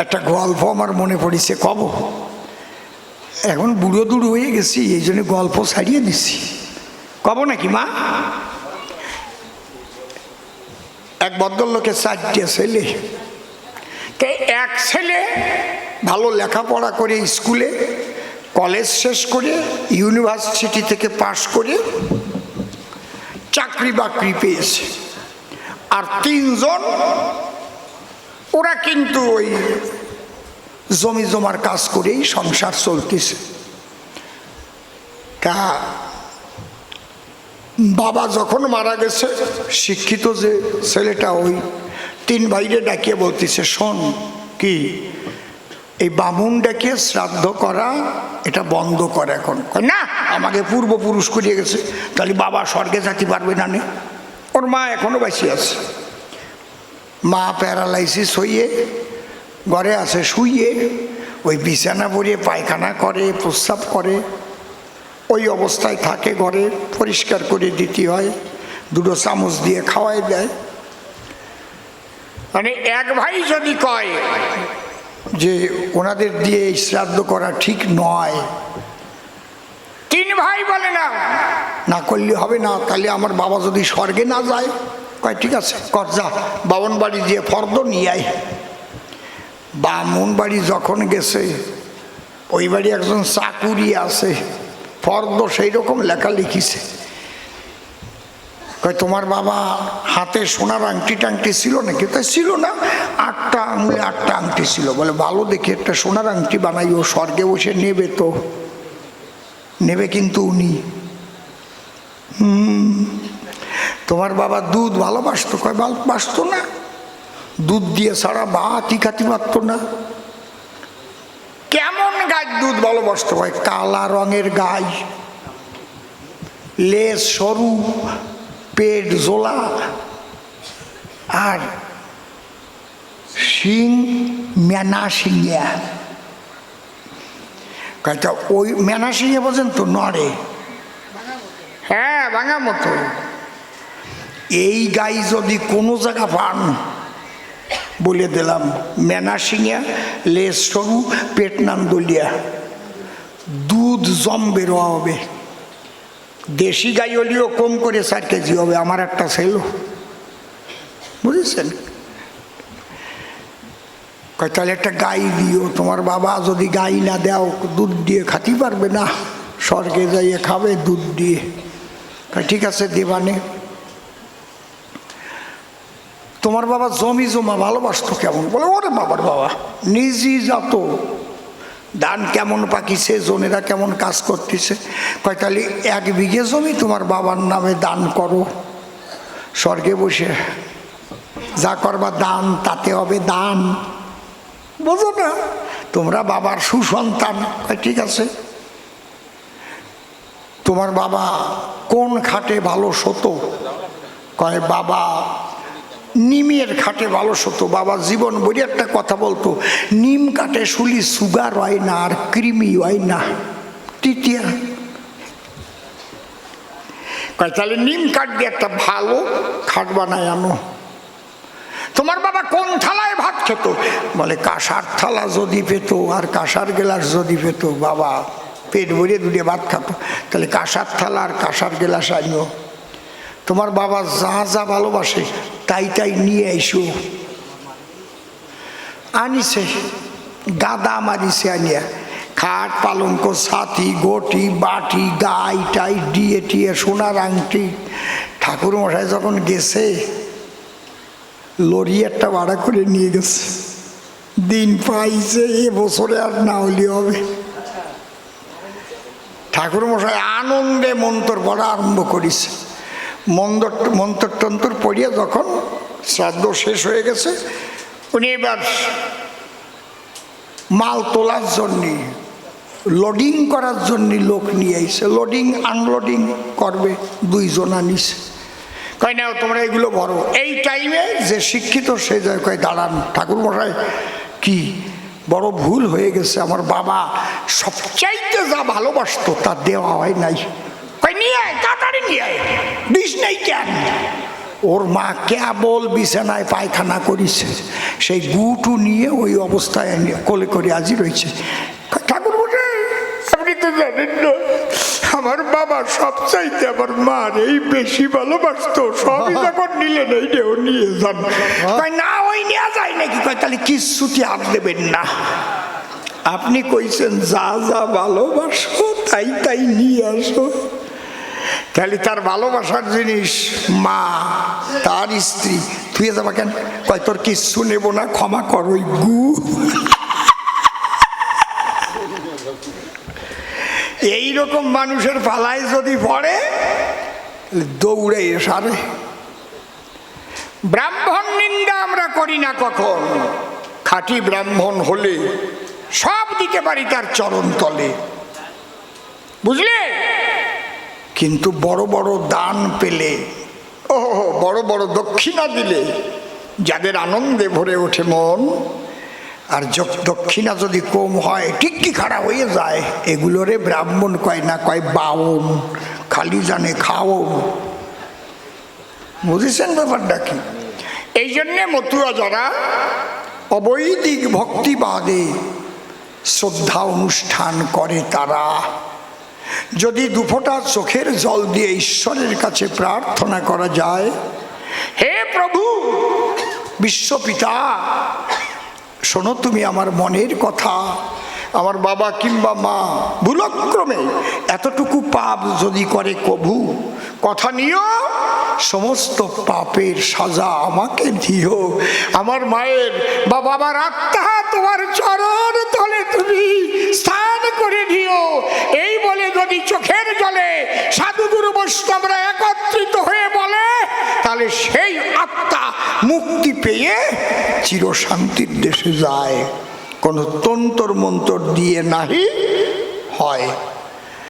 একটা গল্প আমার মনে পড়েছে, কব। এখন বুড়ো দুড়ো হয়ে গেছি, এই জন্য গল্প ছাড়িয়ে দিছি, কব নাকি মা? এক ভদ্রলোকের 4টে ছেলে, এক ছেলে ভালো লেখাপড়া করে স্কুলে কলেজ শেষ করে ইউনিভার্সিটি থেকে পাশ করে চাকরি বাকরি পেয়েছে, আর 3জন ওরা কিন্তু ওই জমি জমার কাজ করেই সংসার চলতেছে। বাবা যখন মারা গেছে, শিক্ষিত যে ছেলেটা, ওই 3 ভাইরে ডাকিয়ে বলতেছে, শোন, কি এই বামুন ডাকিয়ে শ্রাদ্ধ করা এটা বন্ধ করে এখন। না, আমাকে পূর্বপুরুষ করিয়ে গেছে, তাহলে বাবা স্বর্গে যেতে পারবে না। ওর মা এখনো বেঁচে আছে, মা প্যারালাইসিস হইয়ে ঘরে আছে শুইয়ে, ওই বিছানা পরিয়ে পায়খানা করে, প্রস্রাব করে, ওই অবস্থায় থাকে। ঘরে পরিষ্কার করে দিতে হয়, 2 চামচ দিয়ে খাওয়াই দেয়। মানে এক ভাই যদি কয় যে ওনাদের দিয়ে শ্রাদ্ধ করা ঠিক নয়, 3 ভাই বলে না, না করলে হবে না, তাহলে আমার বাবা যদি স্বর্গে না যায়, কয় ঠিক আছে কর, যা বামন বাড়ি দিয়ে ফর্দ নিয়ে আয়। বামন বাড়ি যখন গেছে, ওই বাড়ি একজন চাকুরি আছে, ফর্দ সেই রকম লেখা লিখিছে। কয় তোমার বাবা হাতে সোনার আংটি টাংটি ছিল নাকি? তাই ছিল না, 8টা আঙুলে 8টা আংটি ছিল। বলে ভালো দেখে একটা সোনার আংটি বানাই, ও স্বর্গে বসে নেবে, তো নেবে কিন্তু উনি। তোমার বাবা দুধ ভালোবাসতো? কয় ভালোবাসতো না, দুধ দিয়ে ছাড়া ভাতই খাতি পারতো না। কেমন গাই দুধ ভালোবাসতো? হয় কালা রঙের গাই, লেজ সরু, পেট জোলা, আর শিং মেনা শিঙিয়া। কয়টা ওই মেনা শিঙে বোঝেন তো, নড়ে, হ্যাঁ ভাঙা মতো। এই গাই যদি কোনো জায়গা পান, বলে দিলাম, মেনা শিঙিয়া, লেজ সরু, পেট নাম দলিয়া, দুধ জম্বের হবে। দেশি গাই হলেও কম করে 4 কেজি হবে। আমার একটা ছিল, বুঝেছেন? তাহলে একটা গাই দিও। তোমার বাবা যদি গাই না দাও, দুধ দিয়ে খাতে পারবে না, স্বর্গে যাইয়ে খাবে দুধ দিয়ে। ঠিক আছে দেবানে। তোমার বাবা জমি জমা ভালোবাসতো কেমন? বলে ওরে বাবার বাবা নিজেই যাতো, ধান কেমন পাকিছে, জনেরা কেমন কাজ করতেছে। কয় তাহলে 1 বিঘে জমি তোমার বাবার নামে দান করো, স্বর্গে বসে যা করবা দান, তাতে হবে দান। বোঝো না, তোমরা বাবার সুসন্তান। কয় ঠিক আছে। তোমার বাবা কোন খাটে ভালো শতো? কয় বাবা নিমের খাটে ভালো শতো। বাবা জীবন বলি একটা কথা বলতো, নিম কাটে শুলি সুগার হয় না, আর কৃমি হয় না, তৃতীয়া। কয় তাহলে নিম কাঠ দিয়ে একটা ভালো খাট বানায় আনো। তোমার বাবা কোন থালায় ভাত খেত? বলে কাঁসার থালা যদি পেত, আর কাঁসার গ্লাস যদি পেত, বাবা পেট ভরে 2 ভাত খাত। তাহলে কাঁসার থালা আর কাঁসার গ্লাস আনিও। তোমার বাবা যা যা ভালোবাসে তাই তাই নিয়ে আইসো। আনিছে, গাদা মারিছে, আনিয়া খাট পালঙ্ক ছাতি গটি বাটি গাই টাই দিয়ে টিয়ে সোনার আংটি। ঠাকুর মশাই যখন গেছে, লরি একটা ভাড়া করে নিয়ে গেছে। দিন পাইছে, এবছরে আর না হলে হবে। ঠাকুর মশাই আনন্দে মন্ত্র পড়া আরম্ভ করেছে। মন্ত্র টন্ত্র পড়িয়ে যখন শ্রাদ্ধ শেষ হয়ে গেছে, উনি এবার মাল তোলার জন্যে, লোডিং করার জন্য লোক নিয়ে আইছে। লোডিং আনলোডিং করবে, 2 জন আনিছে। কয় না তোমরা এগুলো বড়। এই টাইমে যে শিক্ষিত সে যায়, কয় দাঁড়ান ঠাকুর মশাই, কি বড় ভুল হয়ে গেছে, আমার বাবা সবচাইতে যা ভালোবাসতো তা দেওয়া হয় নাই। কয় নিয়ে আয়, তাড়াতাড়ি নিয়ে আয়, দিস নেই কেন? ওর মা কেবল বিছানায় পায়খানা করেছে, সেই গুটু নিয়ে ওই অবস্থায় কোলে করে আজি রয়েছে। ঠাকুর বলে, আপনি তো জানেন না আমার বাবা সব চাইতে আমার মার এই বেশি ভালোবাসতো, সবই যখন নিলেন এইটাও নিয়ে যান। না ওই নেওয়া যায় নাকি? তাহলে কিচ্ছুটি আর দেবেন না। আপনি কইছেন যা যা ভালোবাসো তাই তাই নিয়ে আসো। তাহলে তার ভালোবাসার জিনিস মা, তার স্ত্রী থুয়ে যাবা কেন? কয় তোর কিচ্ছু নেব না, ক্ষমা কর ওই গু। এইরকম মানুষের পালায় যদি পড়ে দৌড়ে সারে। ব্রাহ্মণ নিন্দা আমরা করি না কখন। খাঁটি ব্রাহ্মণ হলে সব দিতে পারি তার চরণ তলে, বুঝলে? কিন্তু বড় বড় দান পেলে, ও বড় বড় দক্ষিণা দিলে যাদের আনন্দে ভরে ওঠে মন, আর দক্ষিণা যদি কম হয় টিক্কি খারাপ হয়ে যায়, এগুলোরে ব্রাহ্মণ কয় না, কয় বাউন, খালি জানে খাওন। বুঝেছেন ব্যাপারটা কি? এই জন্যে মতুয়া যারা অবৈদিক ভক্তিবাদে শ্রদ্ধা অনুষ্ঠান করে, তারা যদি দুফোঁটা চোখের জল দিয়ে ঈশ্বরের কাছে প্রার্থনা করা যায়, হে প্রভু বিশ্বপিতা, শোনো তুমি আমার মনের কথা, আমার বাবা কিংবা মা ভুলক্রমে এতটুকু পাপ যদি করে কভু, কথা নিও সমস্ত পাপের সাজা আমাকে দিও। আমার মায়ের বা বাবার আত্মা তোমার চরণ তলে তুমি স্থান করে দিও। এই বলে যদি চোখের জলে সাধুগুরু বৈষ্ণবরা একত্রিত হয়ে বলে, তাহলে সেই আত্মা মুক্তি পেয়ে চিরশান্তির দেশে যায়। কোনো তন্তর মন্তর দিয়ে নাহি হয়।